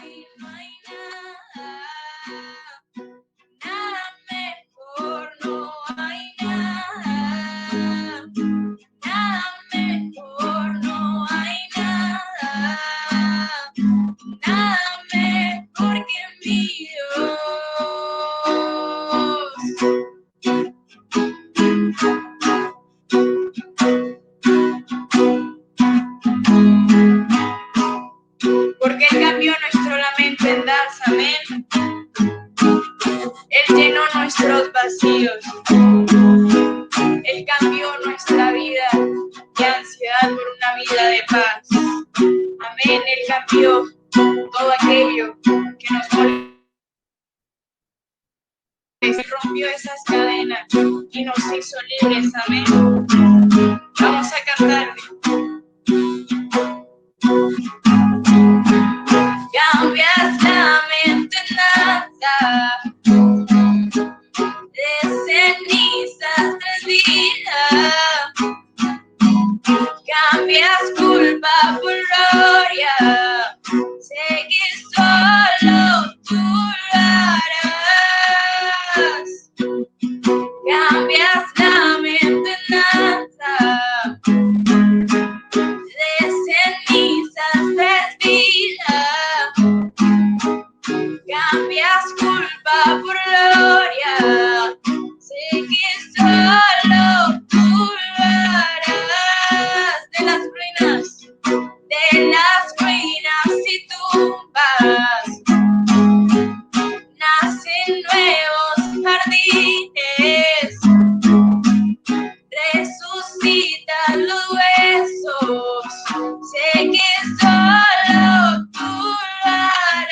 no hay nada, nada mejor, no hay nada, nada mejor, no hay nada, nada mejor que mi Dios. Porque Él cambió nuestro lamento en danza, amén. Él llenó nuestros vacíos. Él cambió nuestra vida de ansiedad por una vida de paz. Amén. Él cambió todo aquello que nos molesta. Él rompió esas cadenas y nos hizo libres. Amén. Vamos a cantar. Cambias la mente en nada, de cenizas tres vidas. Cambias culpa por gloria, sé que solo tú lo harás. Cambias la mente en nada, de cenizas tres vidas. Cambias culpa por gloria, sé que solo tú lo harás. De las ruinas y tumbas, nacen nuevos jardines, resucitas los huesos, sé que solo tú lo harás.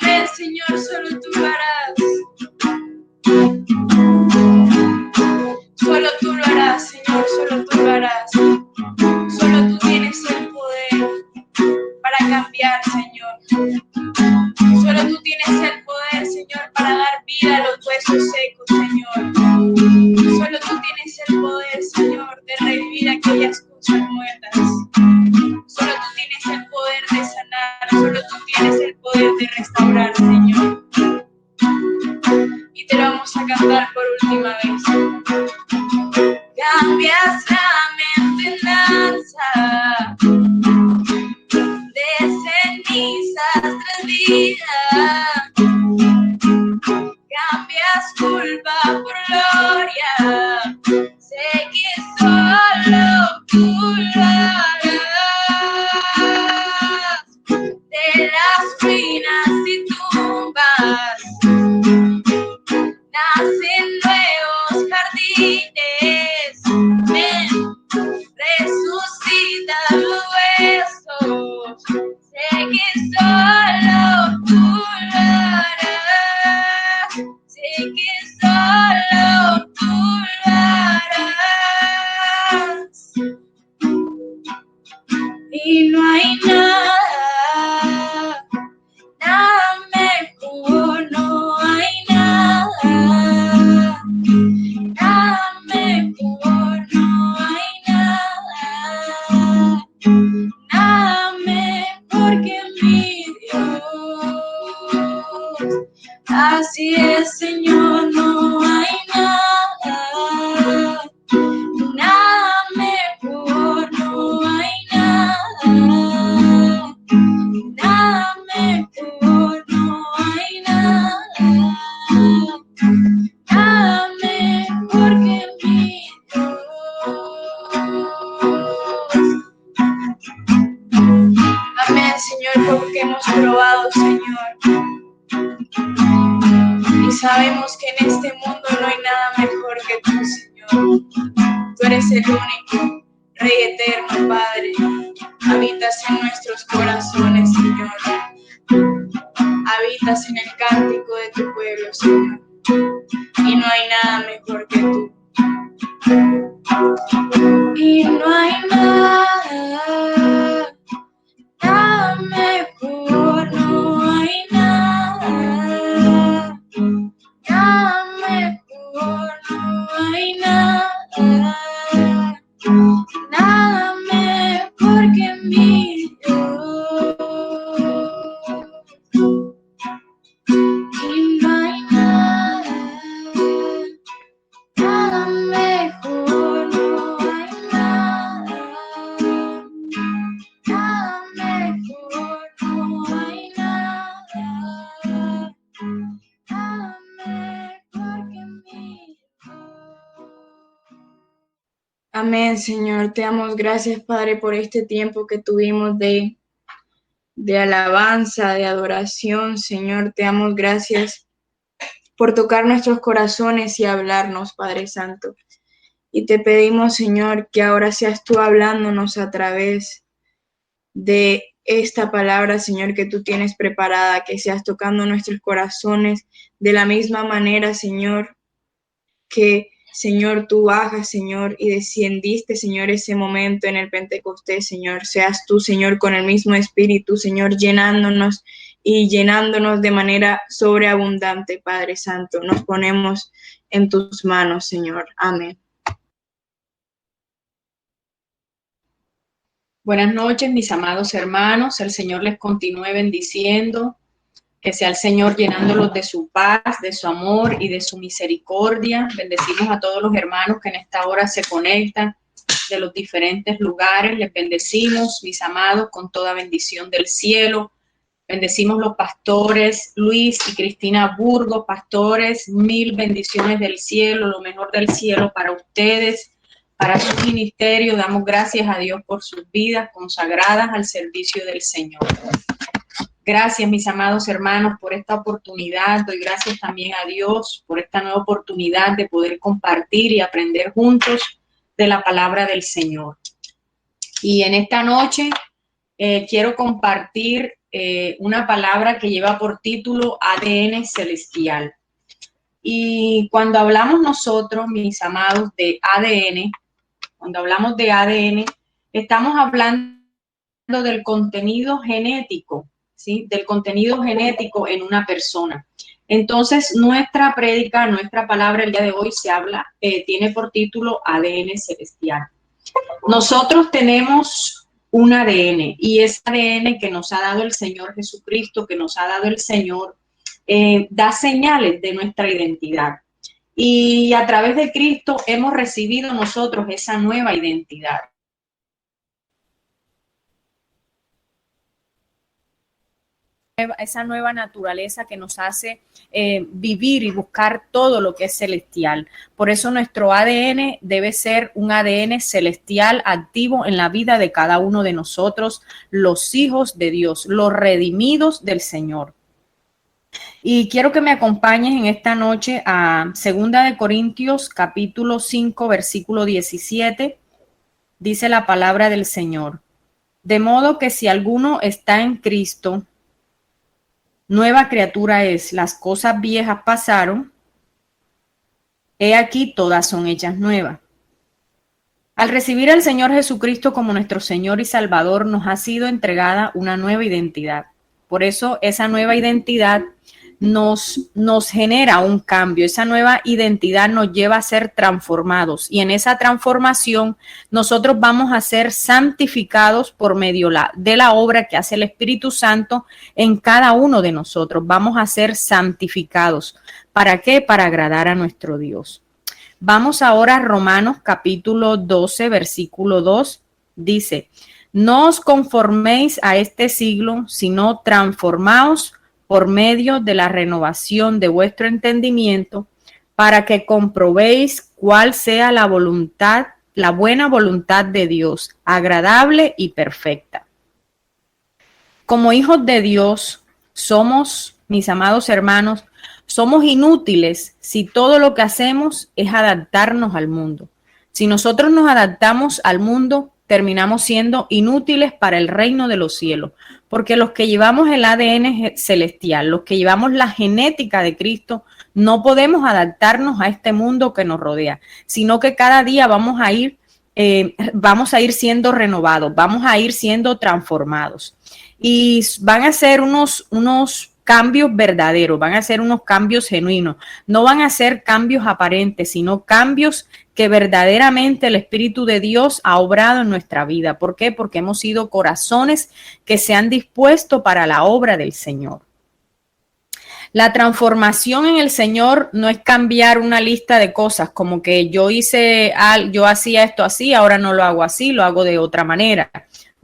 Amén, Señor, solo tú lo harás. Solo tú lo harás, Señor, solo tú lo harás. Solo tú tienes el poder para cambiar, Señor. Solo tú tienes el poder, Señor, para dar vida a los huesos secos, Señor. Solo tú tienes el poder, Señor, de revivir aquellas cosas muertas. Solo tú tienes el poder de sanar. Solo tú tienes el poder de restaurar, Señor. Y te lo vamos a cantar por última vez. Cambias la mente en danza, de cenizas tres vidas. Cambias culpa por gloria, sé que solo tú lo harás. De las ruinas y tumbas, nacen nuevos jardines, resucitan los huesos, sé que solo tú lo harás, sé que solo tú lo harás. Y no hay nada, nada mejor, no hay nada, nada mejor, no hay nada, nada mejor que mi Dios. Así es, Señor, no hay nada, nada mejor, no hay nada, nada mejor, no hay nada, nada mejor que mi Dios. Amén, Señor, porque hemos probado, Señor, y sabemos que en este mundo no hay nada mejor que tú, Señor. Tú eres el único Rey eterno, Padre. Habitas en nuestros corazones, Señor. Habitas en el cántico de tu pueblo, Señor. Y no hay nada mejor que tú. Y no hay nada, nada mejor, no hay nada, nada mejor, no hay nada, nada mejor Amén, Señor. Te damos gracias, Padre, por este tiempo que tuvimos de alabanza, de adoración, Señor. Te damos gracias por tocar nuestros corazones y hablarnos, Padre Santo. Y te pedimos, Señor, que ahora seas tú hablándonos a través de esta palabra, Señor, que tú tienes preparada, que seas tocando nuestros corazones de la misma manera, Señor, que, Señor, tú bajas, Señor, y desciendiste, Señor, ese momento en el Pentecostés, Señor. Seas tú, Señor, con el mismo Espíritu, Señor, llenándonos y llenándonos de manera sobreabundante, Padre Santo. Nos ponemos en tus manos, Señor. Amén. Buenas noches, mis amados hermanos. El Señor les continúe bendiciendo. Que sea el Señor llenándolos de su paz, de su amor y de su misericordia. Bendecimos a todos los hermanos que en esta hora se conectan de los diferentes lugares. Les bendecimos, mis amados, con toda bendición del cielo. Bendecimos los pastores Luis y Cristina Burgos, pastores, mil bendiciones del cielo, lo mejor del cielo para ustedes, para su ministerio. Damos gracias a Dios por sus vidas consagradas al servicio del Señor. Gracias, mis amados hermanos, por esta oportunidad. Doy gracias también a Dios por esta nueva oportunidad de poder compartir y aprender juntos de la palabra del Señor. Y en esta noche quiero compartir una palabra que lleva por título ADN celestial. Y cuando hablamos nosotros, mis amados, de ADN, cuando hablamos de ADN, estamos hablando del contenido genético, ¿sí? Del contenido genético en una persona. Entonces, nuestra prédica, nuestra palabra el día de hoy tiene por título ADN celestial. Nosotros tenemos un ADN y ese ADN que nos ha dado el Señor Jesucristo, que nos ha dado el Señor, da señales de nuestra identidad. Y a través de Cristo hemos recibido nosotros esa nueva identidad. Esa nueva naturaleza que nos hace vivir y buscar todo lo que es celestial. Por eso nuestro ADN debe ser un ADN celestial activo en la vida de cada uno de nosotros, los hijos de Dios, los redimidos del Señor. Y quiero que me acompañes en esta noche a 2 de Corintios capítulo 5 versículo 17. Dice la palabra del Señor: de modo que si alguno está en Cristo, nueva criatura es, las cosas viejas pasaron, he aquí todas son hechas nuevas. Al recibir al Señor Jesucristo como nuestro Señor y Salvador, nos ha sido entregada una nueva identidad. Por eso esa nueva identidad nos genera un cambio. Esa nueva identidad nos lleva a ser transformados y en esa transformación nosotros vamos a ser santificados por medio de la obra que hace el Espíritu Santo en cada uno de nosotros. Vamos a ser santificados. ¿Para qué? Para agradar a nuestro Dios. Vamos ahora a Romanos capítulo 12, versículo 2. Dice: no os conforméis a este siglo, sino transformaos por medio de la renovación de vuestro entendimiento, para que comprobéis cuál sea la buena voluntad de Dios, agradable y perfecta. Como hijos de Dios, somos, mis amados hermanos, somos inútiles si todo lo que hacemos es adaptarnos al mundo. Si nosotros nos adaptamos al mundo, terminamos siendo inútiles para el reino de los cielos, porque los que llevamos el ADN celestial, los que llevamos la genética de Cristo, no podemos adaptarnos a este mundo que nos rodea, sino que cada día vamos a ir siendo renovados, vamos a ir siendo transformados. Y van a ser unos cambios verdaderos, van a ser unos cambios genuinos, no van a ser cambios aparentes, sino cambios que verdaderamente el Espíritu de Dios ha obrado en nuestra vida. ¿Por qué? Porque hemos sido corazones que se han dispuesto para la obra del Señor. La transformación en el Señor no es cambiar una lista de cosas, como que yo hacía esto así, ahora no lo hago así, lo hago de otra manera.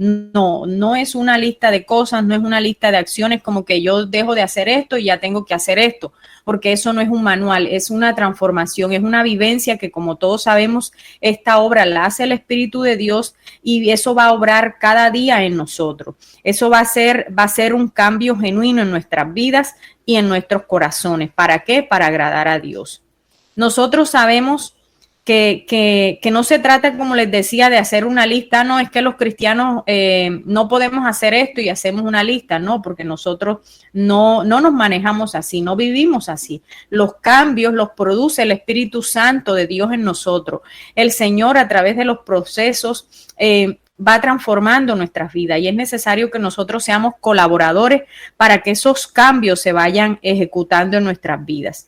No es una lista de cosas, no es una lista de acciones como que yo dejo de hacer esto y ya tengo que hacer esto, porque eso no es un manual, es una transformación, es una vivencia que, como todos sabemos, esta obra la hace el Espíritu de Dios y eso va a obrar cada día en nosotros. Eso va a ser un cambio genuino en nuestras vidas y en nuestros corazones. ¿Para qué? Para agradar a Dios. Nosotros sabemos que no se trata, como les decía, de hacer una lista. No, es que los cristianos no podemos hacer esto y hacemos una lista. No, porque nosotros no nos manejamos así, no vivimos así. Los cambios los produce el Espíritu Santo de Dios en nosotros. El Señor, a través de los procesos, va transformando nuestras vidas y es necesario que nosotros seamos colaboradores para que esos cambios se vayan ejecutando en nuestras vidas.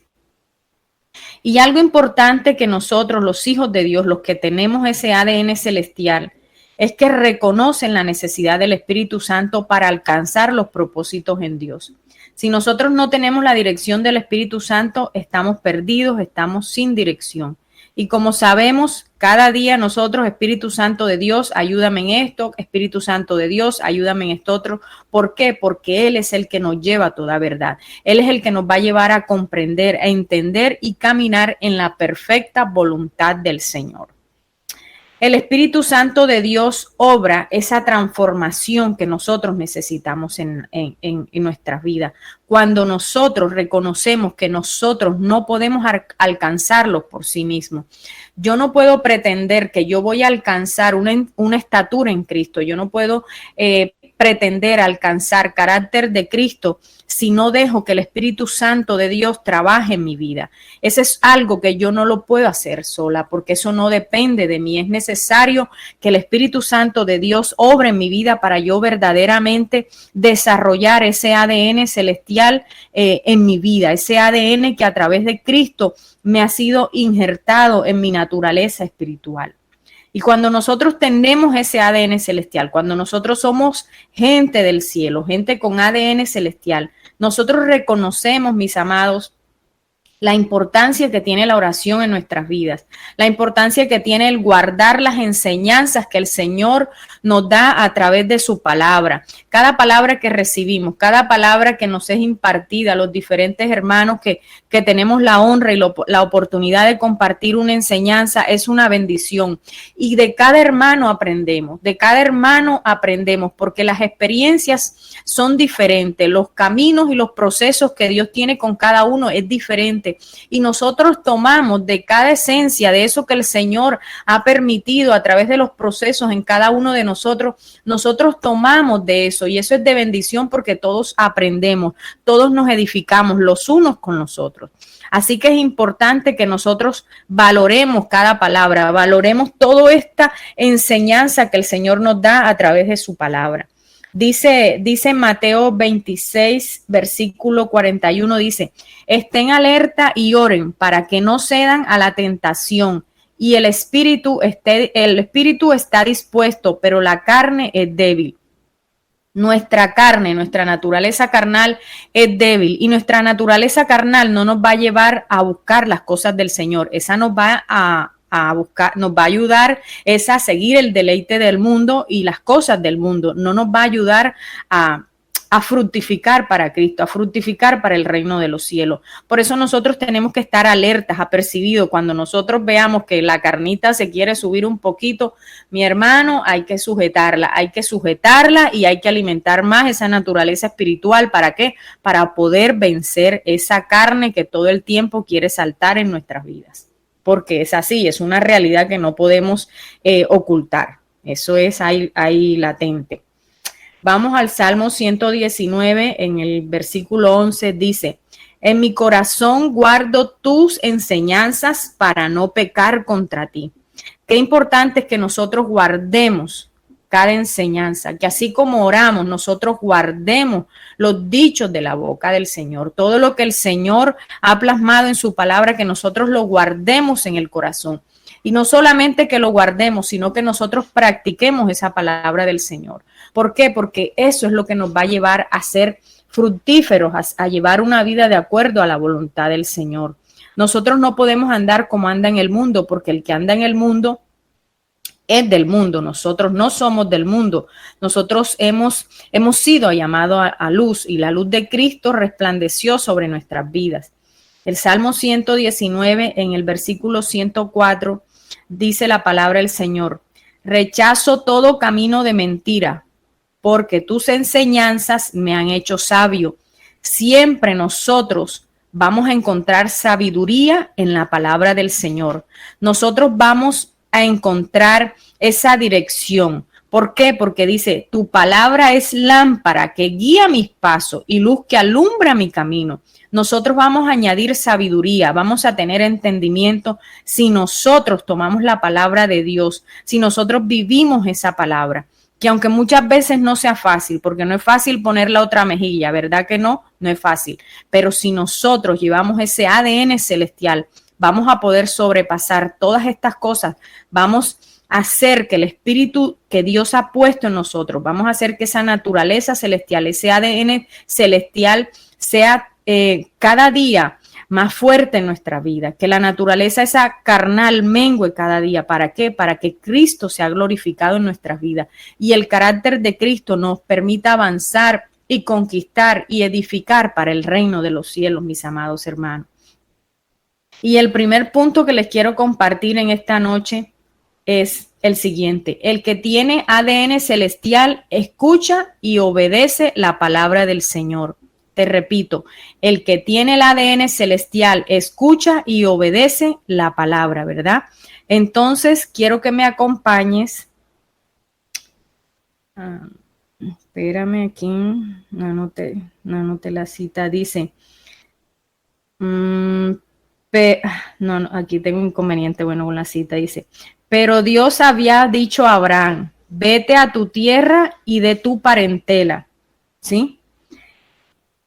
Y algo importante que nosotros, los hijos de Dios, los que tenemos ese ADN celestial, es que reconocen la necesidad del Espíritu Santo para alcanzar los propósitos en Dios. Si nosotros no tenemos la dirección del Espíritu Santo, estamos perdidos, estamos sin dirección. Y como sabemos, cada día nosotros, Espíritu Santo de Dios, ayúdame en esto, Espíritu Santo de Dios, ayúdame en esto otro. ¿Por qué? Porque Él es el que nos lleva a toda verdad. Él es el que nos va a llevar a comprender, a entender y caminar en la perfecta voluntad del Señor. El Espíritu Santo de Dios obra esa transformación que nosotros necesitamos en nuestras vidas. Cuando nosotros reconocemos que nosotros no podemos alcanzarlo por sí mismos. Yo no puedo pretender que yo voy a alcanzar una estatura en Cristo. Yo no puedo pretender alcanzar carácter de Cristo si no dejo que el Espíritu Santo de Dios trabaje en mi vida. Eso es algo que yo no lo puedo hacer sola, porque eso no depende de mí. Es necesario que el Espíritu Santo de Dios obre en mi vida para yo verdaderamente desarrollar ese ADN celestial en mi vida, ese ADN que a través de Cristo me ha sido injertado en mi naturaleza espiritual. Y cuando nosotros tenemos ese ADN celestial, cuando nosotros somos gente del cielo, gente con ADN celestial, nosotros reconocemos, mis amados, la importancia que tiene la oración en nuestras vidas, la importancia que tiene el guardar las enseñanzas que el Señor nos da a través de su palabra. Cada palabra que recibimos, cada palabra que nos es impartida a los diferentes hermanos que tenemos la honra y la oportunidad de compartir una enseñanza es una bendición. Y de cada hermano aprendemos, porque las experiencias son diferentes, los caminos y los procesos que Dios tiene con cada uno es diferente. Y nosotros tomamos de cada esencia, de eso que el Señor ha permitido a través de los procesos en cada uno de nosotros, nosotros tomamos de eso y eso es de bendición porque todos aprendemos, todos nos edificamos los unos con los otros. Así que es importante que nosotros valoremos cada palabra, valoremos toda esta enseñanza que el Señor nos da a través de su palabra. Dice Mateo 26, versículo 41, dice, estén alerta y oren para que no cedan a la tentación y el espíritu está dispuesto, pero la carne es débil. Nuestra carne, nuestra naturaleza carnal es débil y nuestra naturaleza carnal no nos va a llevar a buscar las cosas del Señor. Esa nos va a buscar, nos va a ayudar es a seguir el deleite del mundo y las cosas del mundo. No nos va a ayudar a fructificar para Cristo, a fructificar para el reino de los cielos. Por eso nosotros tenemos que estar alertas, apercibidos. Cuando nosotros veamos que la carnita se quiere subir un poquito, mi hermano, hay que sujetarla y hay que alimentar más esa naturaleza espiritual. ¿Para qué? Para poder vencer esa carne que todo el tiempo quiere saltar en nuestras vidas. Porque es así, es una realidad que no podemos ocultar. Eso es ahí latente. Vamos al Salmo 119, en el versículo 11 dice, en mi corazón guardo tus enseñanzas para no pecar contra ti. Qué importante es que nosotros guardemos cada enseñanza, que así como oramos, nosotros guardemos los dichos de la boca del Señor, todo lo que el Señor ha plasmado en su palabra, que nosotros lo guardemos en el corazón. Y no solamente que lo guardemos, sino que nosotros practiquemos esa palabra del Señor. ¿Por qué? Porque eso es lo que nos va a llevar a ser fructíferos, a llevar una vida de acuerdo a la voluntad del Señor. Nosotros no podemos andar como anda en el mundo, porque el que anda en el mundo es del mundo. Nosotros no somos del mundo. Nosotros hemos sido llamados a luz, y la luz de Cristo resplandeció sobre nuestras vidas. El Salmo 119, en el versículo 104, dice la palabra del Señor: rechazo todo camino de mentira, porque tus enseñanzas me han hecho sabio. Siempre nosotros vamos a encontrar sabiduría en la palabra del Señor. Nosotros vamos a encontrar esa dirección. ¿Por qué? Porque dice, tu palabra es lámpara que guía mis pasos y luz que alumbra mi camino. Nosotros vamos a añadir sabiduría, vamos a tener entendimiento si nosotros tomamos la palabra de Dios, si nosotros vivimos esa palabra. Que aunque muchas veces no sea fácil, porque no es fácil poner la otra mejilla, ¿verdad que no? No es fácil. Pero si nosotros llevamos ese ADN celestial, vamos a poder sobrepasar todas estas cosas. Vamos a hacer que el espíritu que Dios ha puesto en nosotros, vamos a hacer que esa naturaleza celestial, ese ADN celestial sea cada día más fuerte en nuestra vida, que la naturaleza esa carnal mengue cada día. ¿Para qué? Para que Cristo sea glorificado en nuestras vidas y el carácter de Cristo nos permita avanzar y conquistar y edificar para el reino de los cielos, mis amados hermanos. Y el primer punto que les quiero compartir en esta noche es el siguiente: el que tiene ADN celestial escucha y obedece la palabra del Señor. Te repito, el que tiene el ADN celestial escucha y obedece la palabra, ¿verdad? Entonces, quiero que me acompañes. Espérame aquí, no anoté la cita. Dice, aquí tengo un inconveniente, bueno, con la cita. Dice, pero Dios había dicho a Abraham, vete a tu tierra y de tu parentela, ¿sí?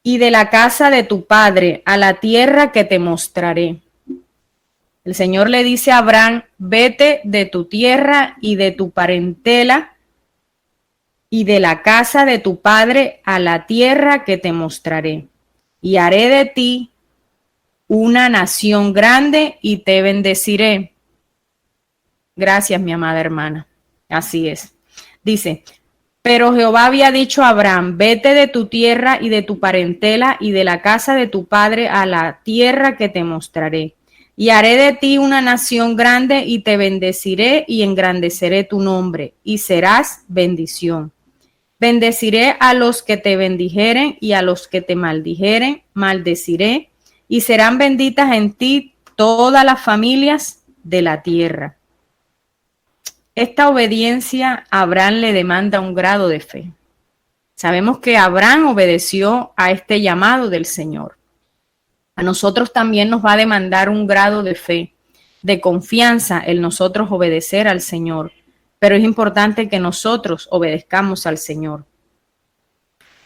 Y de la casa de tu padre a la tierra que te mostraré. El Señor le dice a Abraham, vete de tu tierra y de tu parentela y de la casa de tu padre a la tierra que te mostraré. Y haré de ti una nación grande y te bendeciré. Gracias, mi amada hermana. Así es. Dice, pero Jehová había dicho a Abraham, vete de tu tierra y de tu parentela y de la casa de tu padre a la tierra que te mostraré. Y haré de ti una nación grande y te bendeciré y engrandeceré tu nombre y serás bendición. Bendeciré a los que te bendijeren y a los que te maldijeren, maldeciré y serán benditas en ti todas las familias de la tierra. Esta obediencia a Abraham le demanda un grado de fe. Sabemos que Abraham obedeció a este llamado del Señor. A nosotros también nos va a demandar un grado de fe, de confianza en nosotros obedecer al Señor. Pero es importante que nosotros obedezcamos al Señor.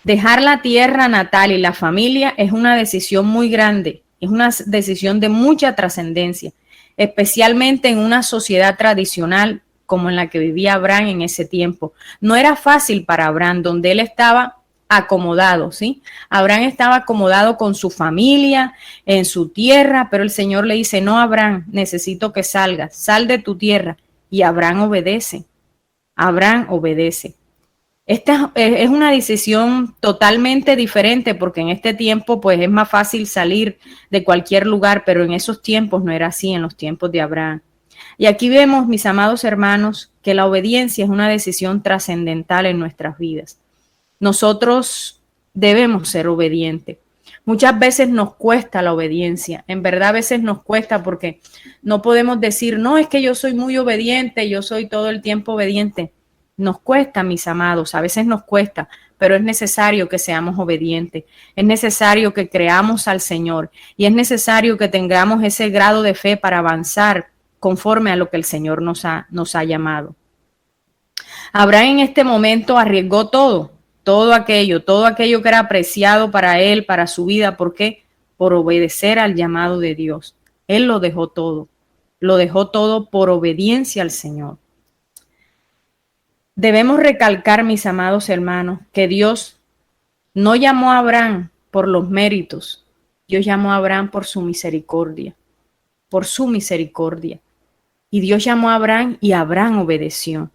Dejar la tierra natal y la familia es una decisión muy grande, es una decisión de mucha trascendencia, especialmente en una sociedad tradicional como en la que vivía Abraham en ese tiempo. No era fácil para Abraham, donde él estaba acomodado, ¿sí? Abraham estaba acomodado con su familia, en su tierra, pero el Señor le dice, no, Abraham, necesito que salgas, sal de tu tierra. Y Abraham obedece. Abraham obedece. Esta es una decisión totalmente diferente porque en este tiempo pues es más fácil salir de cualquier lugar, pero en esos tiempos no era así, en los tiempos de Abraham. Y aquí vemos, mis amados hermanos, que la obediencia es una decisión trascendental en nuestras vidas. Nosotros debemos ser obedientes. Muchas veces nos cuesta la obediencia, en verdad a veces nos cuesta porque no podemos decir, no, es que yo soy muy obediente, yo soy todo el tiempo obediente. Nos cuesta, mis amados, a veces nos cuesta, pero es necesario que seamos obedientes, es necesario que creamos al Señor y es necesario que tengamos ese grado de fe para avanzar conforme a lo que el Señor nos ha llamado. Abraham en este momento arriesgó todo aquello que era apreciado para él, para su vida. ¿Por qué? Por obedecer al llamado de Dios. Él lo dejó todo por obediencia al Señor. Debemos recalcar, mis amados hermanos, que Dios no llamó a Abraham por los méritos. Dios llamó a Abraham por su misericordia, Y Dios llamó a Abraham y Abraham obedeció.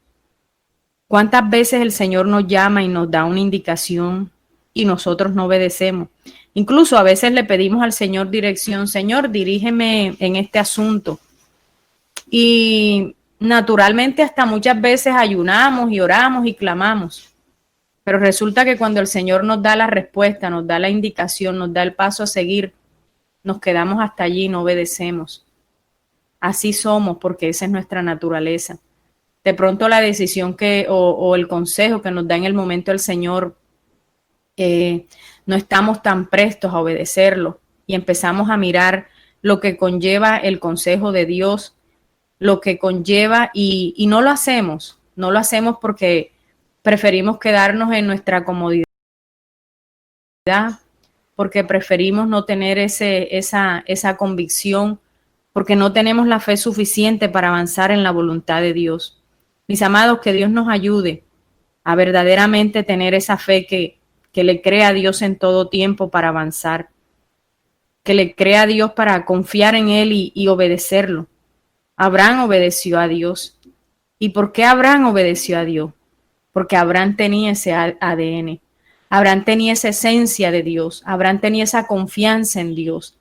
¿Cuántas veces el Señor nos llama y nos da una indicación y nosotros no obedecemos? Incluso a veces le pedimos al Señor dirección. Señor, dirígeme en este asunto. Y naturalmente hasta muchas veces ayunamos y oramos y clamamos. Pero resulta que cuando el Señor nos da la respuesta, nos da la indicación, nos da el paso a seguir, nos quedamos hasta allí y no obedecemos. Así somos porque esa es nuestra naturaleza. De pronto la decisión o el consejo que nos da en el momento el Señor, no estamos tan prestos a obedecerlo y empezamos a mirar lo que conlleva el consejo de Dios, lo que conlleva y no lo hacemos. No lo hacemos porque preferimos quedarnos en nuestra comodidad, porque preferimos no tener esa convicción, porque no tenemos la fe suficiente para avanzar en la voluntad de Dios. Mis amados, que Dios nos ayude a verdaderamente tener esa fe que le crea a Dios en todo tiempo para avanzar, que le crea a Dios para confiar en Él y obedecerlo. Abraham obedeció a Dios. ¿Y por qué Abraham obedeció a Dios? Porque Abraham tenía ese ADN. Abraham tenía esa esencia de Dios. Abraham tenía esa confianza en Dios.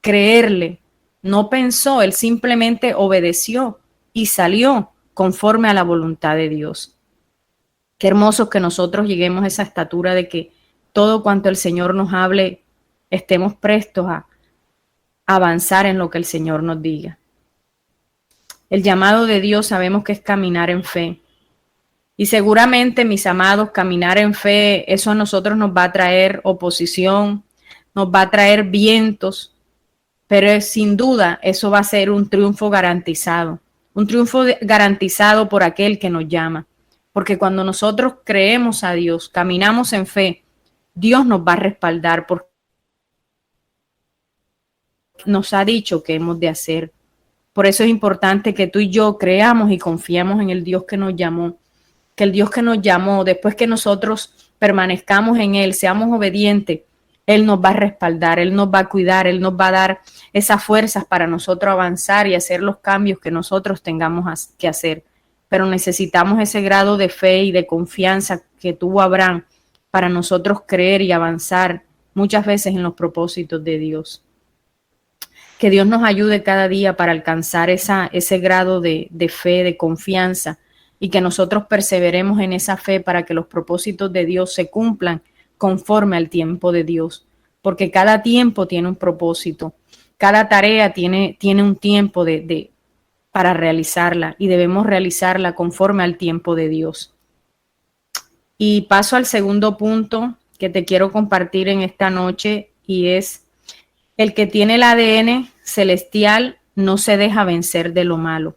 Creerle. No pensó, él simplemente obedeció y salió conforme a la voluntad de Dios. Qué hermoso que nosotros lleguemos a esa estatura de que todo cuanto el Señor nos hable, estemos prestos a avanzar en lo que el Señor nos diga. El llamado de Dios sabemos que es caminar en fe. Y seguramente, mis amados, caminar en fe, eso a nosotros nos va a traer oposición, nos va a traer vientos, pero sin duda eso va a ser un triunfo garantizado por aquel que nos llama. Porque cuando nosotros creemos a Dios, caminamos en fe, Dios nos va a respaldar porque nos ha dicho que hemos de hacer. Por eso es importante que tú y yo creamos y confiemos en el Dios que nos llamó. Que el Dios que nos llamó, después que nosotros permanezcamos en Él, seamos obedientes, Él nos va a respaldar, Él nos va a cuidar, Él nos va a dar esas fuerzas para nosotros avanzar y hacer los cambios que nosotros tengamos que hacer. Pero necesitamos ese grado de fe y de confianza que tuvo Abraham para nosotros creer y avanzar muchas veces en los propósitos de Dios. Que Dios nos ayude cada día para alcanzar ese grado de fe, de confianza, y que nosotros perseveremos en esa fe para que los propósitos de Dios se cumplan conforme al tiempo de Dios. Porque cada tiempo tiene un propósito, cada tarea tiene un tiempo para realizarla y debemos realizarla conforme al tiempo de Dios. Y paso al segundo punto que te quiero compartir en esta noche y es: el que tiene el ADN celestial no se deja vencer de lo malo.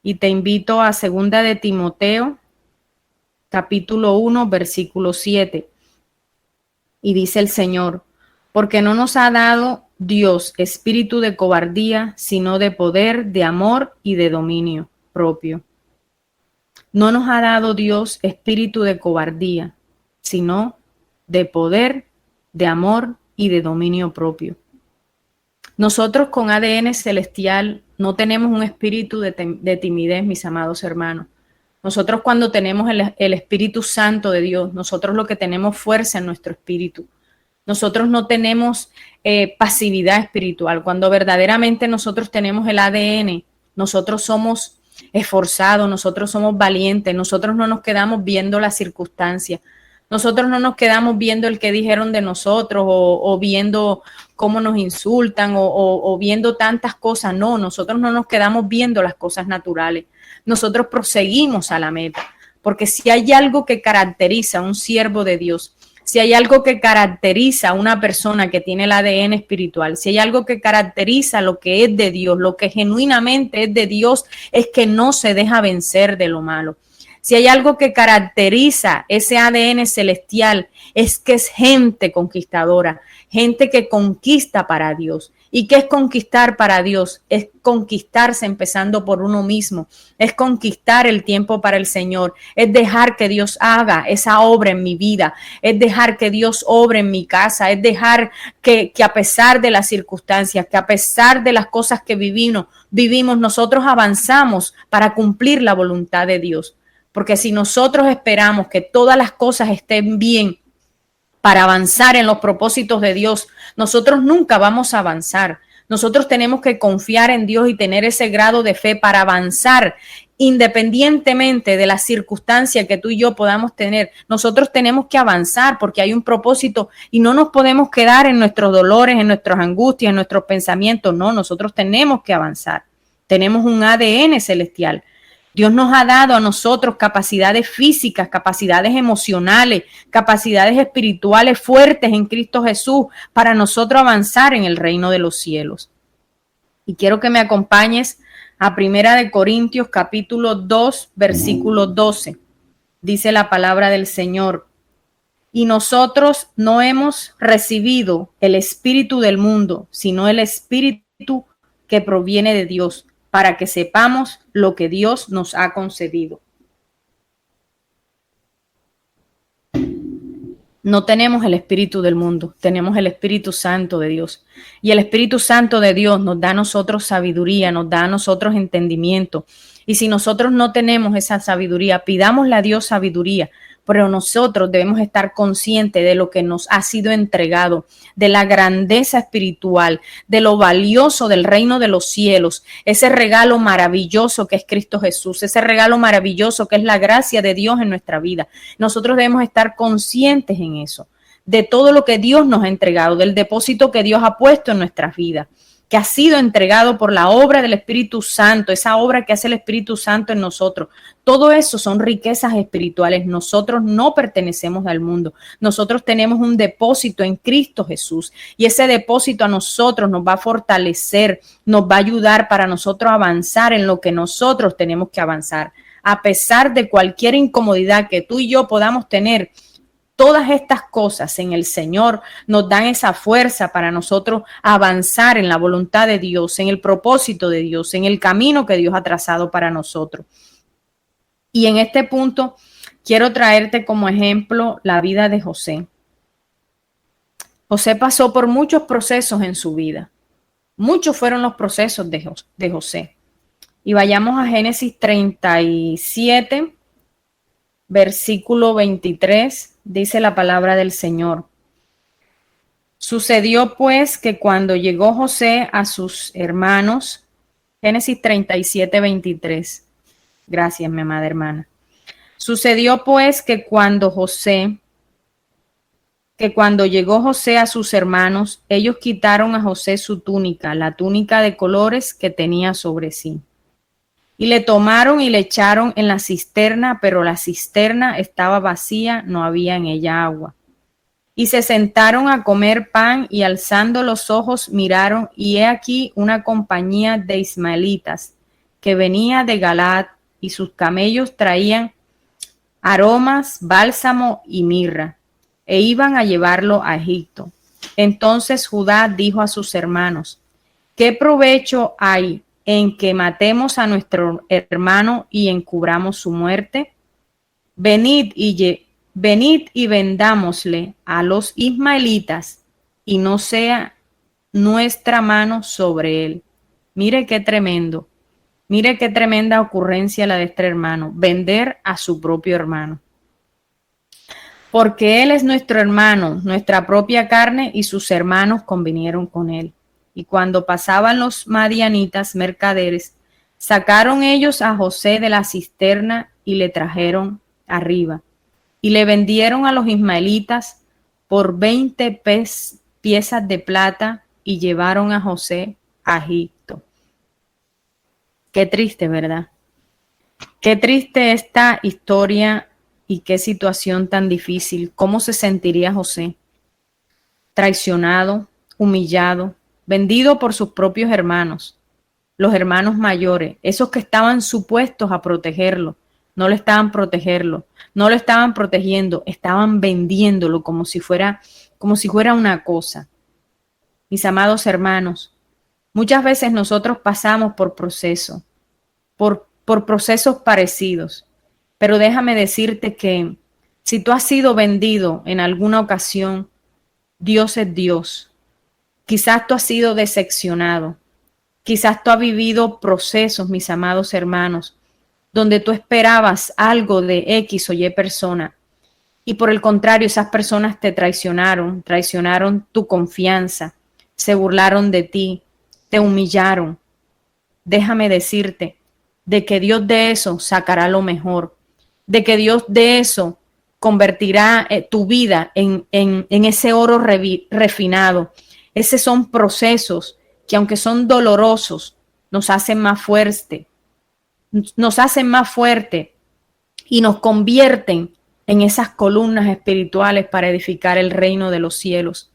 Y te invito a 2 de Timoteo, capítulo 1, versículo 7. Y dice el Señor: porque no nos ha dado Dios espíritu de cobardía, sino de poder, de amor y de dominio propio. No nos ha dado Dios espíritu de cobardía, sino de poder, de amor y de dominio propio. Nosotros con ADN celestial no tenemos un espíritu de timidez, mis amados hermanos. Nosotros cuando tenemos el Espíritu Santo de Dios, nosotros lo que tenemos fuerza en nuestro espíritu. Nosotros no tenemos pasividad espiritual. Cuando verdaderamente nosotros tenemos el ADN, nosotros somos esforzados, nosotros somos valientes, nosotros no nos quedamos viendo las circunstancias. Nosotros no nos quedamos viendo el que dijeron de nosotros o viendo cómo nos insultan o viendo tantas cosas. No, nosotros no nos quedamos viendo las cosas naturales. Nosotros proseguimos a la meta, porque si hay algo que caracteriza a un siervo de Dios, si hay algo que caracteriza a una persona que tiene el ADN espiritual, si hay algo que caracteriza lo que es de Dios, lo que genuinamente es de Dios, es que no se deja vencer de lo malo. Si hay algo que caracteriza ese ADN celestial, es que es gente conquistadora, gente que conquista para Dios, ¿Y qué es conquistar para Dios? Es conquistarse empezando por uno mismo, es conquistar el tiempo para el Señor, es dejar que Dios haga esa obra en mi vida, es dejar que Dios obre en mi casa, es dejar que a pesar de las circunstancias, que a pesar de las cosas que vivimos, nosotros avanzamos para cumplir la voluntad de Dios. Porque si nosotros esperamos que todas las cosas estén bien para avanzar en los propósitos de Dios, nosotros nunca vamos a avanzar. Nosotros tenemos que confiar en Dios y tener ese grado de fe para avanzar independientemente de la circunstancia que tú y yo podamos tener. Nosotros tenemos que avanzar porque hay un propósito y no nos podemos quedar en nuestros dolores, en nuestras angustias, en nuestros pensamientos. No, nosotros tenemos que avanzar. Tenemos un ADN celestial. Dios nos ha dado a nosotros capacidades físicas, capacidades emocionales, capacidades espirituales fuertes en Cristo Jesús para nosotros avanzar en el reino de los cielos. Y quiero que me acompañes a 1 Corintios capítulo 2, versículo 12. Dice la palabra del Señor: y nosotros no hemos recibido el espíritu del mundo, sino el espíritu que proviene de Dios, para que sepamos lo que Dios nos ha concedido. No tenemos el espíritu del mundo, tenemos el Espíritu Santo de Dios. Y el Espíritu Santo de Dios nos da a nosotros sabiduría, nos da a nosotros entendimiento. Y si nosotros no tenemos esa sabiduría, pidámosle a Dios sabiduría, pero nosotros debemos estar conscientes de lo que nos ha sido entregado, de la grandeza espiritual, de lo valioso del reino de los cielos, ese regalo maravilloso que es Cristo Jesús, ese regalo maravilloso que es la gracia de Dios en nuestra vida. Nosotros debemos estar conscientes en eso, de todo lo que Dios nos ha entregado, del depósito que Dios ha puesto en nuestras vidas, que ha sido entregado por la obra del Espíritu Santo, esa obra que hace el Espíritu Santo en nosotros. Todo eso son riquezas espirituales. Nosotros no pertenecemos al mundo. Nosotros tenemos un depósito en Cristo Jesús y ese depósito a nosotros nos va a fortalecer, nos va a ayudar para nosotros avanzar en lo que nosotros tenemos que avanzar. A pesar de cualquier incomodidad que tú y yo podamos tener, todas estas cosas en el Señor nos dan esa fuerza para nosotros avanzar en la voluntad de Dios, en el propósito de Dios, en el camino que Dios ha trazado para nosotros. Y en este punto quiero traerte como ejemplo la vida de José. José pasó por muchos procesos en su vida. Muchos fueron los procesos de José. Y vayamos a Génesis 37, versículo 23. Dice la palabra del Señor. Sucedió pues que cuando llegó José a sus hermanos, Génesis 37, 23. Gracias, mi amada hermana. Sucedió pues que cuando llegó José a sus hermanos, ellos quitaron a José su túnica, la túnica de colores que tenía sobre sí. Y le tomaron y le echaron en la cisterna, pero la cisterna estaba vacía, no había en ella agua. Y se sentaron a comer pan y alzando los ojos miraron, y he aquí una compañía de ismaelitas que venía de Galaad, y sus camellos traían aromas, bálsamo y mirra, e iban a llevarlo a Egipto. Entonces Judá dijo a sus hermanos: ¿qué provecho hay en que matemos a nuestro hermano y encubramos su muerte? Venid y vendámosle a los ismaelitas, y no sea nuestra mano sobre él. Mire qué tremendo, mire qué tremenda ocurrencia la de este hermano, vender a su propio hermano. Porque él es nuestro hermano, nuestra propia carne, y sus hermanos convinieron con él. Y cuando pasaban los madianitas mercaderes, sacaron ellos a José de la cisterna y le trajeron arriba. Y le vendieron a los ismaelitas por 20 piezas de plata y llevaron a José a Egipto. Qué triste, ¿verdad? Qué triste esta historia y qué situación tan difícil. ¿Cómo se sentiría José? Traicionado, humillado, vendido por sus propios hermanos, los hermanos mayores, esos que estaban supuestos a protegerlo, no lo estaban protegiendo, estaban vendiéndolo como si fuera una cosa. Mis amados hermanos, Muchas veces nosotros pasamos por procesos, por procesos parecidos, pero déjame decirte que si tú has sido vendido en alguna ocasión, Dios es Dios. Quizás tú has sido decepcionado, quizás tú has vivido procesos, mis amados hermanos, donde tú esperabas algo de X o Y persona y por el contrario esas personas te traicionaron tu confianza, se burlaron de ti, te humillaron. Déjame decirte de que Dios de eso sacará lo mejor, de que Dios de eso convertirá tu vida en ese oro refinado. Esos son procesos que aunque son dolorosos, nos hacen más fuerte y nos convierten en esas columnas espirituales para edificar el reino de los cielos.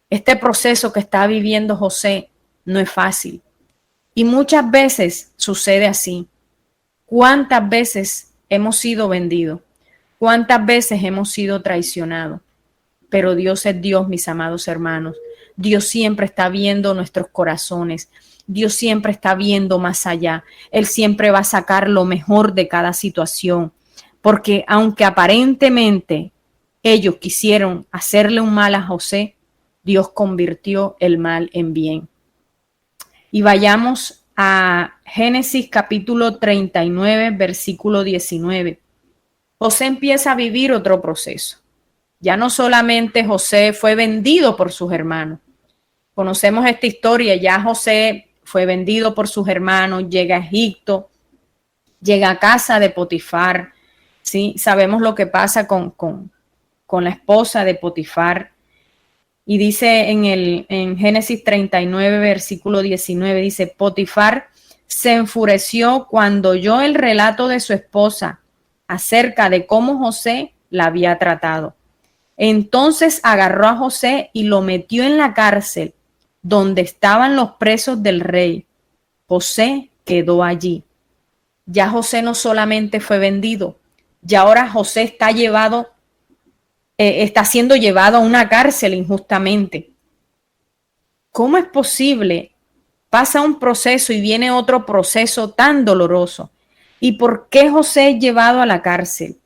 Este proceso que está viviendo José no es fácil y muchas veces sucede así. ¿Cuántas veces hemos sido vendidos? ¿Cuántas veces hemos sido traicionados? Pero Dios es Dios, mis amados hermanos. Dios siempre está viendo nuestros corazones. Dios siempre está viendo más allá. Él siempre va a sacar lo mejor de cada situación. Porque aunque aparentemente ellos quisieron hacerle un mal a José, Dios convirtió el mal en bien. Y vayamos a Génesis capítulo 39, versículo 19. José empieza a vivir otro proceso. Ya no solamente José fue vendido por sus hermanos. Conocemos esta historia, ya José fue vendido por sus hermanos, llega a Egipto, llega a casa de Potifar. ¿Sí? Sabemos lo que pasa con la esposa de Potifar. Y dice en Génesis 39, versículo 19, dice, Potifar se enfureció cuando oyó el relato de su esposa acerca de cómo José la había tratado. Entonces agarró a José y lo metió en la cárcel donde estaban los presos del rey. José quedó allí. Ya José no solamente fue vendido, ya ahora José está siendo llevado a una cárcel injustamente. ¿Cómo es posible? Pasa un proceso y viene otro proceso tan doloroso. ¿Y por qué José es llevado a la cárcel?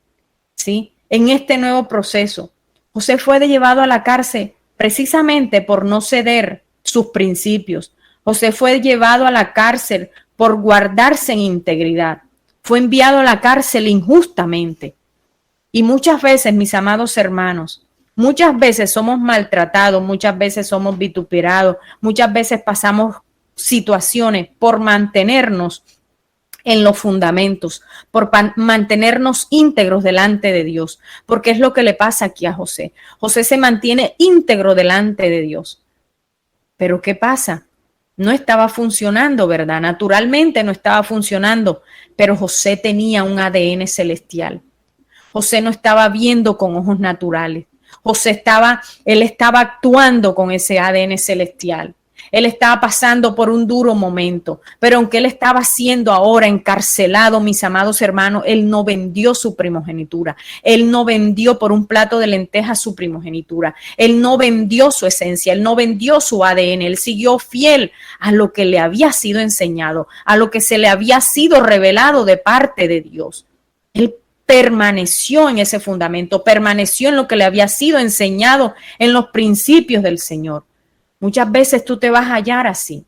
¿Sí? En este nuevo proceso, José fue llevado a la cárcel precisamente por no ceder sus principios. José fue llevado a la cárcel por guardarse en integridad. Fue enviado a la cárcel injustamente. Y muchas veces, mis amados hermanos, muchas veces somos maltratados, muchas veces somos vituperados, muchas veces pasamos situaciones por mantenernos en los fundamentos, por mantenernos íntegros delante de Dios, porque es lo que le pasa aquí a José. José se mantiene íntegro delante de Dios. Pero ¿qué pasa? No estaba funcionando, ¿verdad? Naturalmente no estaba funcionando, pero José tenía un ADN celestial. José no estaba viendo con ojos naturales. Él estaba actuando con ese ADN celestial. Él estaba pasando por un duro momento, pero aunque él estaba siendo ahora encarcelado, mis amados hermanos, él no vendió su primogenitura. Él no vendió por un plato de lentejas su primogenitura. Él no vendió su esencia, él no vendió su ADN. Él siguió fiel a lo que le había sido enseñado, a lo que se le había sido revelado de parte de Dios. Él permaneció en ese fundamento, permaneció en lo que le había sido enseñado, en los principios del Señor. Muchas veces tú te vas a hallar así,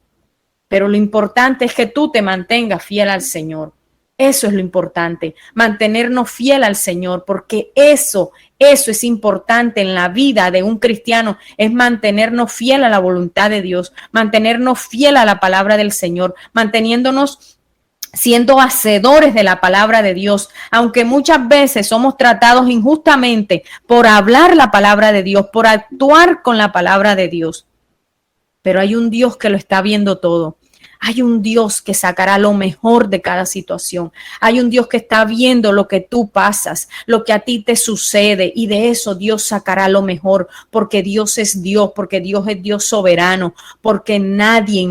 pero lo importante es que tú te mantengas fiel al Señor. Eso es lo importante, mantenernos fiel al Señor, porque eso es importante en la vida de un cristiano, es mantenernos fiel a la voluntad de Dios, mantenernos fiel a la palabra del Señor, manteniéndonos siendo hacedores de la palabra de Dios, aunque muchas veces somos tratados injustamente por hablar la palabra de Dios, por actuar con la palabra de Dios. Pero hay un Dios que lo está viendo todo. Hay un Dios que sacará lo mejor de cada situación. Hay un Dios que está viendo lo que tú pasas, lo que a ti te sucede, y de eso Dios sacará lo mejor, porque Dios es Dios, porque Dios es Dios soberano, porque nadie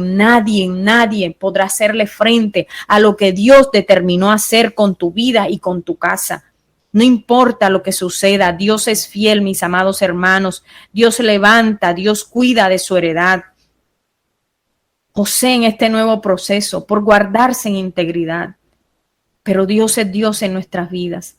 podrá hacerle frente a lo que Dios determinó hacer con tu vida y con tu casa. No importa lo que suceda, Dios es fiel, mis amados hermanos. Dios levanta, Dios cuida de su heredad. José en este nuevo proceso, por guardarse en integridad. Pero Dios es Dios en nuestras vidas.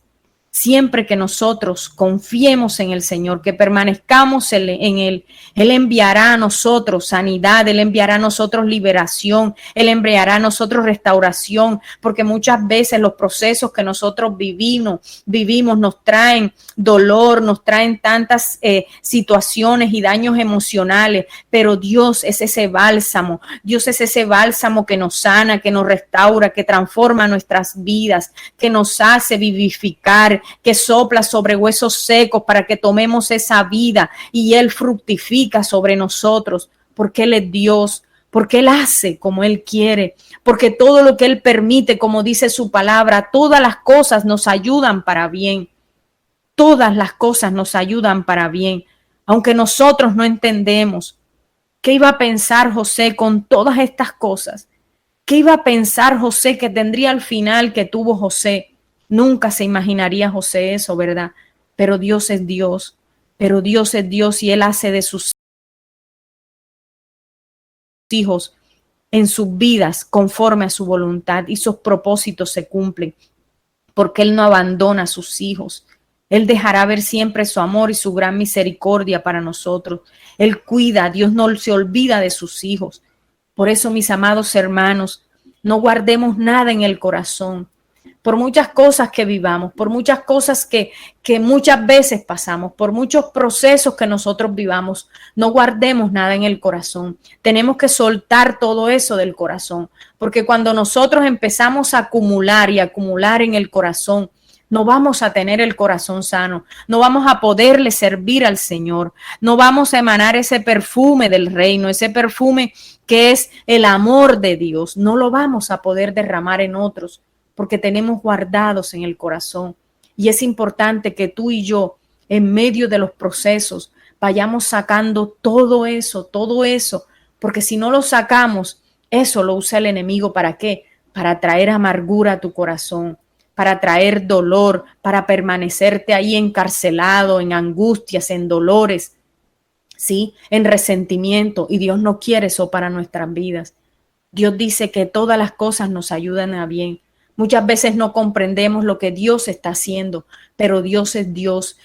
Siempre que nosotros confiemos en el Señor, que permanezcamos en Él, Él enviará a nosotros sanidad, Él enviará a nosotros liberación, Él enviará a nosotros restauración, porque muchas veces los procesos que nosotros vivimos nos traen dolor, nos traen tantas situaciones y daños emocionales, pero Dios es ese bálsamo, Dios es ese bálsamo que nos sana, que nos restaura, que transforma nuestras vidas, que nos hace vivificar, que sopla sobre huesos secos para que tomemos esa vida y Él fructifica sobre nosotros, porque Él es Dios, porque Él hace como Él quiere, porque todo lo que Él permite, como dice su palabra, todas las cosas nos ayudan para bien, todas las cosas nos ayudan para bien, aunque nosotros no entendemos. ¿Qué iba a pensar José con todas estas cosas? ¿Qué iba a pensar José que tendría al final que tuvo José? Nunca se imaginaría José eso, ¿verdad? Pero Dios es Dios, y Él hace de sus hijos en sus vidas conforme a su voluntad y sus propósitos se cumplen, porque Él no abandona a sus hijos. Él dejará ver siempre su amor y su gran misericordia para nosotros. Él cuida, Dios no se olvida de sus hijos. Por eso, mis amados hermanos, no guardemos nada en el corazón. Por muchas cosas que vivamos, por muchas cosas que muchas veces pasamos, por muchos procesos que nosotros vivamos, no guardemos nada en el corazón. Tenemos que soltar todo eso del corazón, porque cuando nosotros empezamos a acumular y acumular en el corazón, no vamos a tener el corazón sano, no vamos a poderle servir al Señor, no vamos a emanar ese perfume del reino, ese perfume que es el amor de Dios, no lo vamos a poder derramar en otros, porque tenemos guardados en el corazón. Y es importante que tú y yo, en medio de los procesos, vayamos sacando todo eso, porque si no lo sacamos, eso lo usa el enemigo. ¿Para qué? Para traer amargura a tu corazón, para traer dolor, para permanecerte ahí encarcelado, en angustias, en dolores, ¿sí? En resentimiento. Y Dios no quiere eso para nuestras vidas. Dios dice que todas las cosas nos ayudan a bien. Muchas veces no comprendemos lo que Dios está haciendo, pero Dios es Dios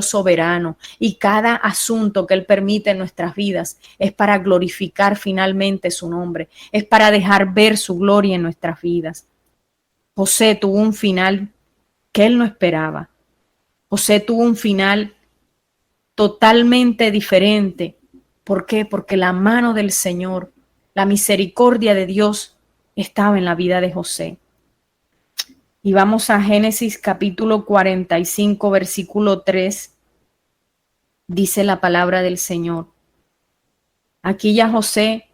soberano y cada asunto que Él permite en nuestras vidas es para glorificar finalmente su nombre, es para dejar ver su gloria en nuestras vidas. José tuvo un final que él no esperaba. José tuvo un final totalmente diferente. ¿Por qué? Porque la mano del Señor, la misericordia de Dios estaba en la vida de José. Y vamos a Génesis capítulo 45, versículo 3. Dice la palabra del Señor. Aquí ya José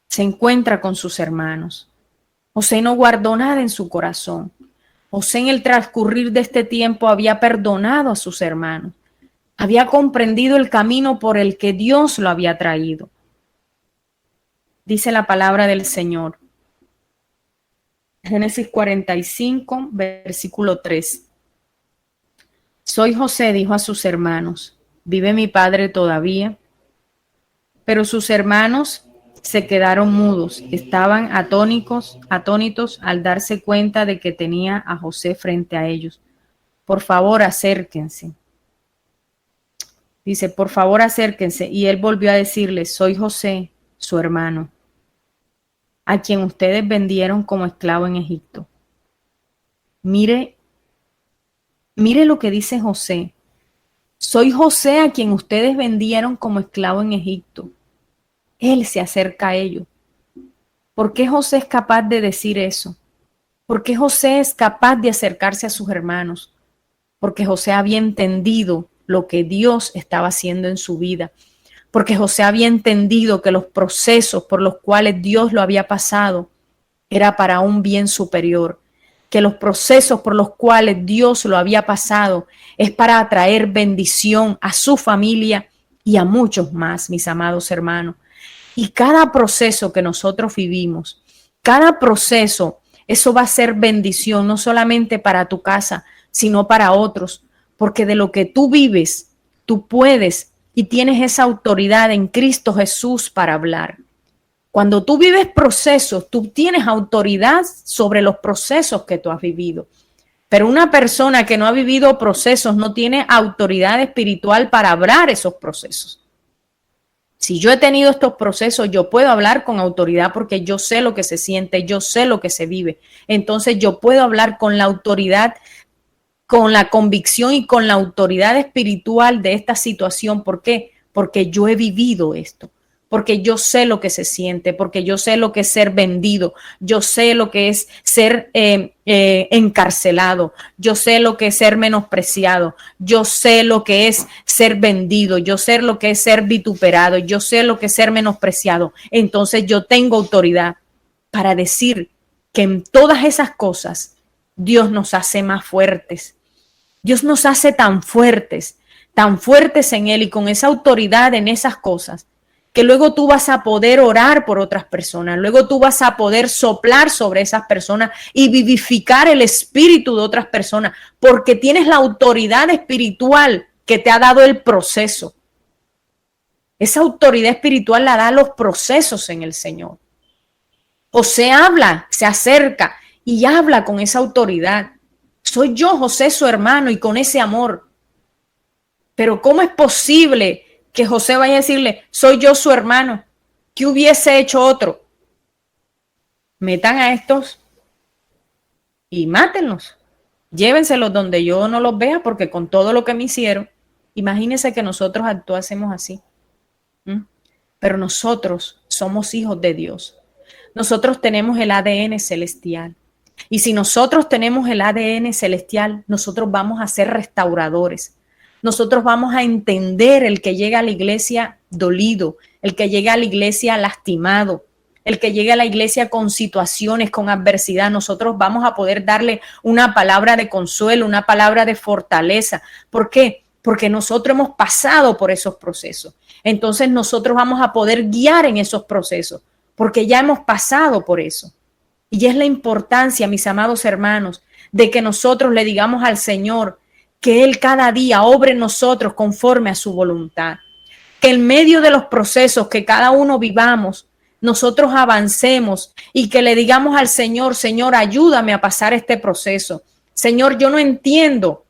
se encuentra con sus hermanos. José no guardó nada en su corazón. José en el transcurrir de este tiempo había perdonado a sus hermanos. Había comprendido el camino por el que Dios lo había traído. Dice la palabra del Señor. Génesis 45, versículo 3. Soy José, dijo a sus hermanos, ¿vive mi padre todavía? Pero sus hermanos se quedaron mudos, estaban atónitos al darse cuenta de que tenía a José frente a ellos. Por favor, acérquense. Dice, por favor, acérquense. Y él volvió a decirles, soy José, su hermano, a quien ustedes vendieron como esclavo en Egipto. Mire lo que dice José. Soy José a quien ustedes vendieron como esclavo en Egipto. Él se acerca a ellos. ¿Por qué José es capaz de decir eso? ¿Por qué José es capaz de acercarse a sus hermanos? Porque José había entendido lo que Dios estaba haciendo en su vida. Porque José había entendido que los procesos por los cuales Dios lo había pasado era para un bien superior, que los procesos por los cuales Dios lo había pasado es para atraer bendición a su familia y a muchos más, mis amados hermanos. Y cada proceso que nosotros vivimos, cada proceso, eso va a ser bendición, no solamente para tu casa, sino para otros, porque de lo que tú vives, tú puedes y tienes esa autoridad en Cristo Jesús para hablar. Cuando tú vives procesos, tú tienes autoridad sobre los procesos que tú has vivido. Pero una persona que no ha vivido procesos no tiene autoridad espiritual para hablar esos procesos. Si yo he tenido estos procesos, yo puedo hablar con autoridad porque yo sé lo que se siente, yo sé lo que se vive. Entonces yo puedo hablar con la autoridad, con la convicción y con la autoridad espiritual de esta situación. ¿Por qué? Porque yo he vivido esto. Porque yo sé lo que se siente, porque yo sé lo que es ser vendido, yo sé lo que es ser encarcelado, yo sé lo que es ser menospreciado, yo sé lo que es ser vendido, yo sé lo que es ser vituperado, yo sé lo que es ser menospreciado. Entonces yo tengo autoridad para decir que en todas esas cosas Dios nos hace más fuertes. Dios nos hace tan fuertes en Él y con esa autoridad en esas cosas, que luego tú vas a poder orar por otras personas, luego tú vas a poder soplar sobre esas personas y vivificar el espíritu de otras personas, porque tienes la autoridad espiritual que te ha dado el proceso. Esa autoridad espiritual la da los procesos en el Señor. José habla, se acerca y habla con esa autoridad. Soy yo, José, su hermano, y con ese amor. Pero ¿cómo es posible que José vaya a decirle, soy yo su hermano? ¿Qué hubiese hecho otro? Metan a estos y mátenlos. Llévenselos donde yo no los vea, porque con todo lo que me hicieron, imagínense que nosotros actuásemos así. Pero nosotros somos hijos de Dios. Nosotros tenemos el ADN celestial. Y si nosotros tenemos el ADN celestial, nosotros vamos a ser restauradores. Nosotros vamos a entender el que llega a la iglesia dolido, el que llega a la iglesia lastimado, el que llega a la iglesia con situaciones, con adversidad. Nosotros vamos a poder darle una palabra de consuelo, una palabra de fortaleza. ¿Por qué? Porque nosotros hemos pasado por esos procesos. Entonces nosotros vamos a poder guiar en esos procesos, porque ya hemos pasado por eso. Y es la importancia, mis amados hermanos, de que nosotros le digamos al Señor que Él cada día obre en nosotros conforme a su voluntad. Que en medio de los procesos que cada uno vivamos, nosotros avancemos y que le digamos al Señor, Señor, ayúdame a pasar este proceso. Señor, yo no entiendo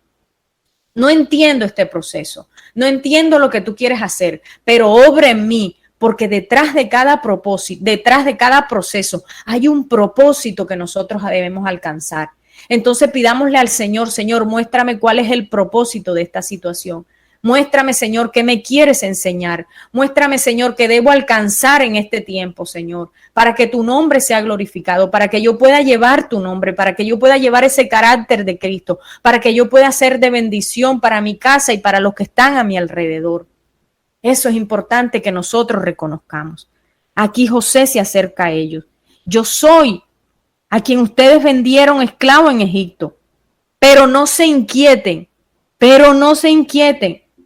este proceso, no entiendo lo que tú quieres hacer, pero obra en mí, porque detrás de cada propósito, detrás de cada proceso, hay un propósito que nosotros debemos alcanzar. Entonces pidámosle al Señor, Señor, muéstrame cuál es el propósito de esta situación. Muéstrame, Señor, qué me quieres enseñar. Muéstrame, Señor, qué debo alcanzar en este tiempo, Señor, para que tu nombre sea glorificado, para que yo pueda llevar tu nombre, para que yo pueda llevar ese carácter de Cristo, para que yo pueda ser de bendición para mi casa y para los que están a mi alrededor. Eso es importante que nosotros reconozcamos. Aquí José se acerca a ellos. Yo soy a quien ustedes vendieron esclavo en Egipto, pero no se inquieten,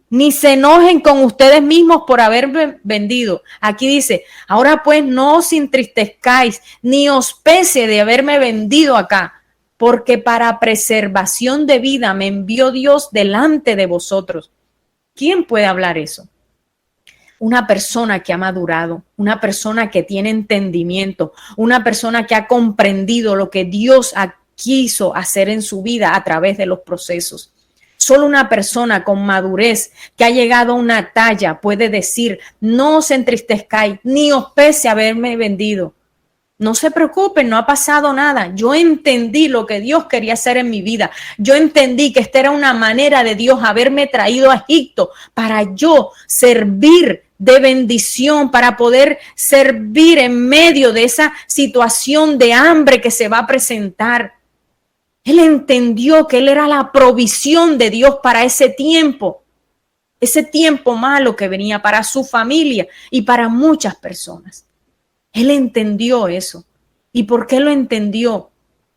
ni se enojen con ustedes mismos por haberme vendido. Aquí dice, ahora pues no os entristezcáis, ni os pese de haberme vendido acá, porque para preservación de vida me envió Dios delante de vosotros. ¿Quién puede hablar eso? Una persona que ha madurado, una persona que tiene entendimiento, una persona que ha comprendido lo que Dios quiso hacer en su vida a través de los procesos. Solo una persona con madurez que ha llegado a una talla puede decir, no os entristezcáis, ni os pese haberme vendido. No se preocupen, no ha pasado nada. Yo entendí lo que Dios quería hacer en mi vida. Yo entendí que esta era una manera de Dios haberme traído a Egipto para yo servir de bendición, para poder servir en medio de esa situación de hambre que se va a presentar. Él entendió que Él era la provisión de Dios para ese tiempo malo que venía para su familia y para muchas personas. Él entendió eso. ¿Y por qué lo entendió?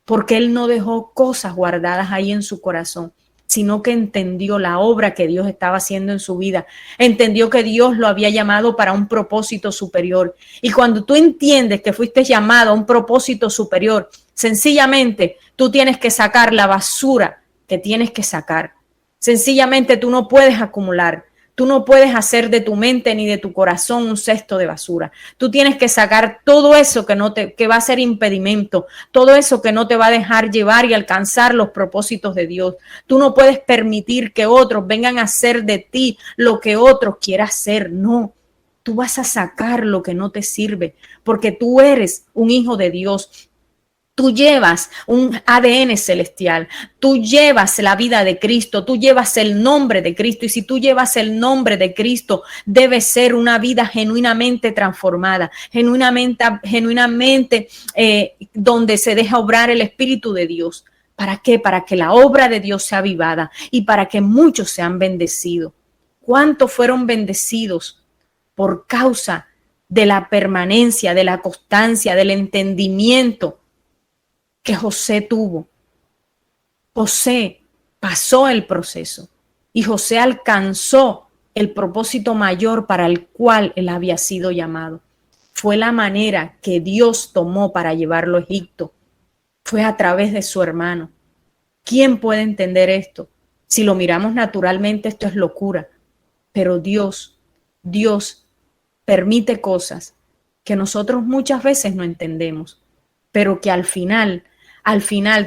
Porque él no dejó cosas guardadas ahí en su corazón, sino que entendió la obra que Dios estaba haciendo en su vida. Entendió que Dios lo había llamado para un propósito superior. Y cuando tú entiendes que fuiste llamado a un propósito superior, sencillamente tú tienes que sacar la basura que tienes que sacar. Sencillamente tú no puedes acumular. Tú no puedes hacer de tu mente ni de tu corazón un cesto de basura. Tú tienes que sacar todo eso que va a ser impedimento, todo eso que no te va a dejar llevar y alcanzar los propósitos de Dios. Tú no puedes permitir que otros vengan a hacer de ti lo que otros quieran hacer. No, tú vas a sacar lo que no te sirve, porque tú eres un hijo de Dios. Tú llevas un ADN celestial, tú llevas la vida de Cristo, tú llevas el nombre de Cristo, y si tú llevas el nombre de Cristo, debe ser una vida genuinamente transformada, genuinamente donde se deja obrar el Espíritu de Dios. ¿Para qué? Para que la obra de Dios sea avivada y para que muchos sean bendecidos. ¿Cuántos fueron bendecidos por causa de la permanencia, de la constancia, del entendimiento que José tuvo? José pasó el proceso y José alcanzó el propósito mayor para el cual él había sido llamado. Fue la manera que Dios tomó para llevarlo a Egipto. Fue a través de su hermano. ¿Quién puede entender esto? Si lo miramos naturalmente, esto es locura. Pero Dios permite cosas que nosotros muchas veces no entendemos, pero que al final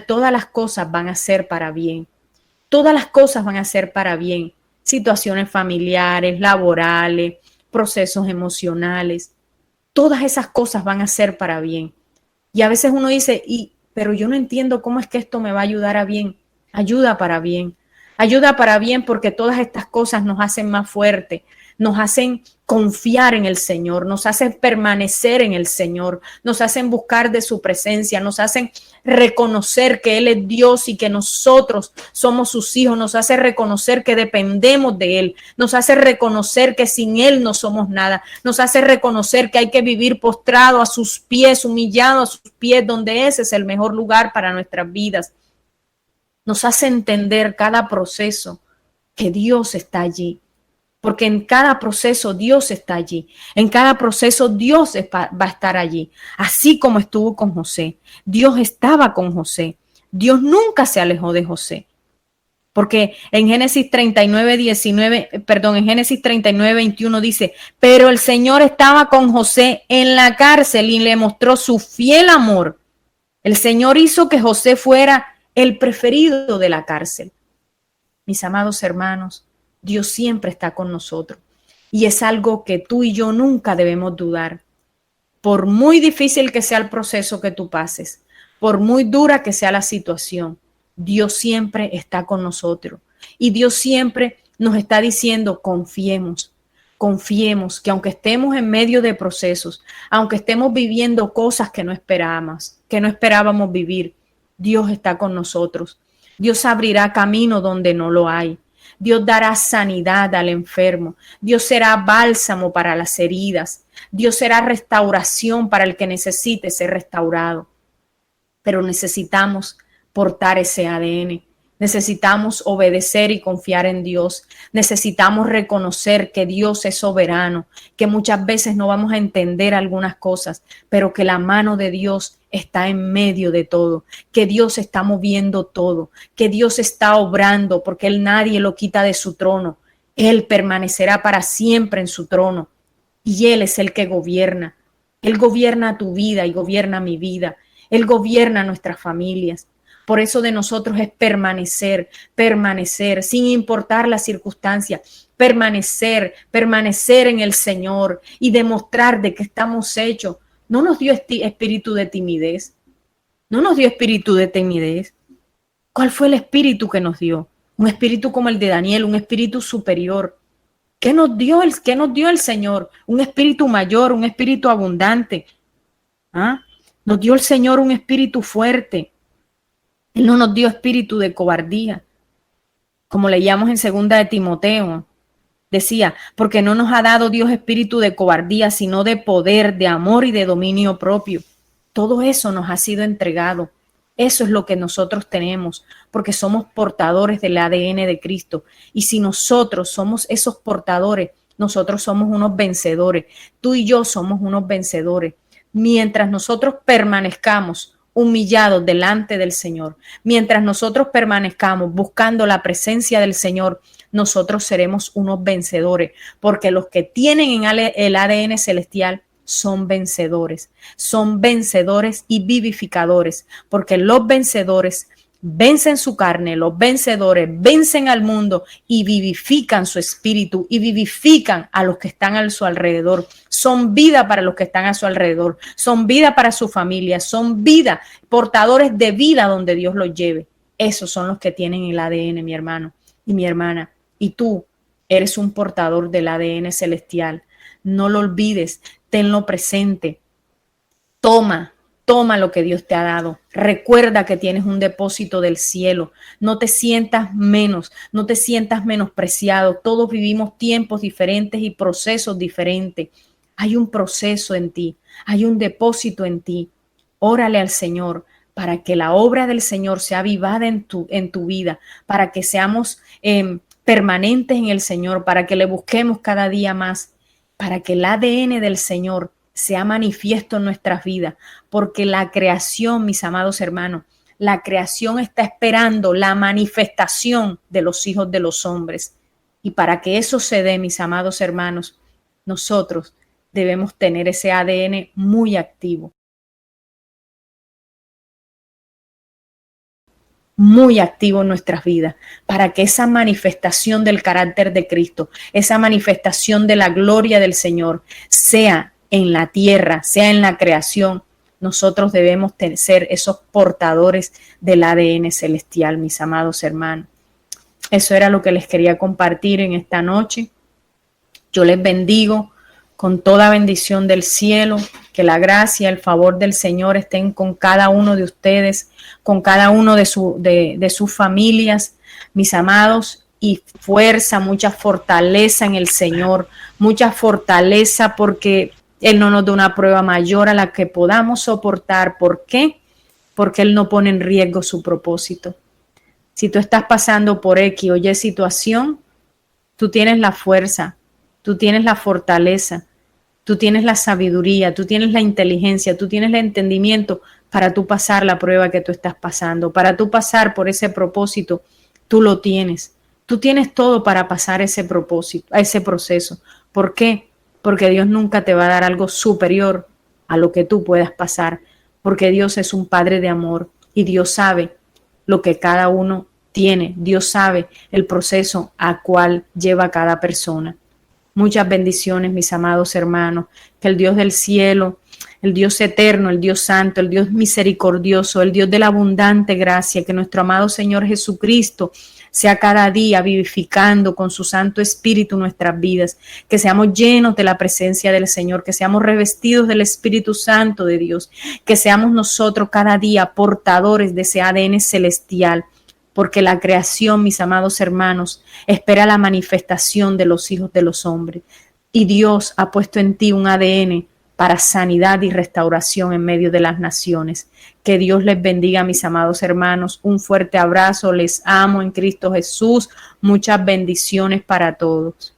todas las cosas van a ser para bien. Todas las cosas van a ser para bien. Situaciones familiares, laborales, procesos emocionales. Todas esas cosas van a ser para bien. Y a veces uno dice, pero yo no entiendo cómo es que esto me va a ayudar a bien. Ayuda para bien. Ayuda para bien porque todas estas cosas nos hacen más fuertes, nos hacen confiar en el Señor, nos hacen permanecer en el Señor, nos hacen buscar de su presencia, nos hacen reconocer que Él es Dios y que nosotros somos sus hijos, nos hace reconocer que dependemos de Él, nos hace reconocer que sin Él no somos nada, nos hace reconocer que hay que vivir postrado a sus pies, humillado a sus pies, donde ese es el mejor lugar para nuestras vidas. Nos hace entender cada proceso que Dios está allí, porque en cada proceso Dios está allí, en cada proceso Dios va a estar allí, así como estuvo con José. Dios estaba con José, Dios nunca se alejó de José, porque en Génesis 39, 21 dice, pero el Señor estaba con José en la cárcel y le mostró su fiel amor. El Señor hizo que José fuera el preferido de la cárcel. Mis amados hermanos, Dios siempre está con nosotros y es algo que tú y yo nunca debemos dudar. Por muy difícil que sea el proceso que tú pases, por muy dura que sea la situación, Dios siempre está con nosotros y Dios siempre nos está diciendo confiemos que aunque estemos en medio de procesos, aunque estemos viviendo cosas que no esperábamos vivir, Dios está con nosotros. Dios abrirá camino donde no lo hay. Dios dará sanidad al enfermo. Dios será bálsamo para las heridas. Dios será restauración para el que necesite ser restaurado. Pero necesitamos portar ese ADN. Necesitamos obedecer y confiar en Dios. Necesitamos reconocer que Dios es soberano, que muchas veces no vamos a entender algunas cosas, pero que la mano de Dios está en medio de todo, que Dios está moviendo todo, que Dios está obrando, porque Él nadie lo quita de su trono. Él permanecerá para siempre en su trono y Él es el que gobierna. Él gobierna tu vida y gobierna mi vida. Él gobierna nuestras familias. Por eso de nosotros es permanecer, sin importar la circunstancia, permanecer en el Señor y demostrar de que estamos hechos. No nos dio espíritu de timidez. ¿Cuál fue el espíritu que nos dio? Un espíritu como el de Daniel, un espíritu superior. ¿Qué nos dio el Señor? Un espíritu mayor, un espíritu abundante. Nos dio el Señor un espíritu fuerte. Él no nos dio espíritu de cobardía, como leíamos en 2 de Timoteo. Decía, porque no nos ha dado Dios espíritu de cobardía, sino de poder, de amor y de dominio propio. Todo eso nos ha sido entregado. Eso es lo que nosotros tenemos, porque somos portadores del ADN de Cristo. Y si nosotros somos esos portadores, nosotros somos unos vencedores. Tú y yo somos unos vencedores. Mientras nosotros permanezcamos humillados delante del Señor, mientras nosotros permanezcamos buscando la presencia del Señor, nosotros seremos unos vencedores, porque los que tienen en el ADN celestial son vencedores y vivificadores, porque los vencedores vencen su carne, los vencedores vencen al mundo y vivifican su espíritu y vivifican a los que están a su alrededor. Son vida para los que están a su alrededor, son vida para su familia, son vida, portadores de vida donde Dios los lleve. Esos son los que tienen el ADN, mi hermano y mi hermana. Y tú eres un portador del ADN celestial. No lo olvides, tenlo presente. Toma lo que Dios te ha dado. Recuerda que tienes un depósito del cielo. No te sientas menos, no te sientas menospreciado. Todos vivimos tiempos diferentes y procesos diferentes. Hay un proceso en ti, hay un depósito en ti. Órale al Señor para que la obra del Señor sea avivada en tu vida, para que seamos permanentes en el Señor, para que le busquemos cada día más, para que el ADN del Señor sea manifiesto en nuestras vidas, porque la creación, mis amados hermanos, la creación está esperando la manifestación de los hijos de los hombres. Y para que eso se dé, mis amados hermanos, nosotros debemos tener ese ADN muy activo en nuestras vidas, para que esa manifestación del carácter de Cristo, esa manifestación de la gloria del Señor, sea en la tierra, sea en la creación. Nosotros debemos ser esos portadores del ADN celestial, mis amados hermanos. Eso era lo que les quería compartir en esta noche. Yo les bendigo con toda bendición del cielo, que la gracia, el favor del Señor estén con cada uno de ustedes, con cada uno de sus familias, mis amados, y fuerza, mucha fortaleza en el Señor, mucha fortaleza porque Él no nos da una prueba mayor a la que podamos soportar. ¿Por qué? Porque Él no pone en riesgo su propósito. Si tú estás pasando por X o Y situación, tú tienes la fuerza, tú tienes la fortaleza, tú tienes la sabiduría, tú tienes la inteligencia, tú tienes el entendimiento para tú pasar la prueba que tú estás pasando, para tú pasar por ese propósito, tú lo tienes. Tú tienes todo para pasar ese propósito, ese proceso. ¿Por qué? Porque Dios nunca te va a dar algo superior a lo que tú puedas pasar, porque Dios es un Padre de amor y Dios sabe lo que cada uno tiene. Dios sabe el proceso a cual lleva cada persona. Muchas bendiciones, mis amados hermanos. Que el Dios del cielo, el Dios eterno, el Dios santo, el Dios misericordioso, el Dios de la abundante gracia, que nuestro amado Señor Jesucristo sea cada día vivificando con su Santo Espíritu nuestras vidas, que seamos llenos de la presencia del Señor, que seamos revestidos del Espíritu Santo de Dios, que seamos nosotros cada día portadores de ese ADN celestial, porque la creación, mis amados hermanos, espera la manifestación de los hijos de los hombres. Y Dios ha puesto en ti un ADN para sanidad y restauración en medio de las naciones. Que Dios les bendiga, mis amados hermanos. Un fuerte abrazo. Les amo en Cristo Jesús. Muchas bendiciones para todos.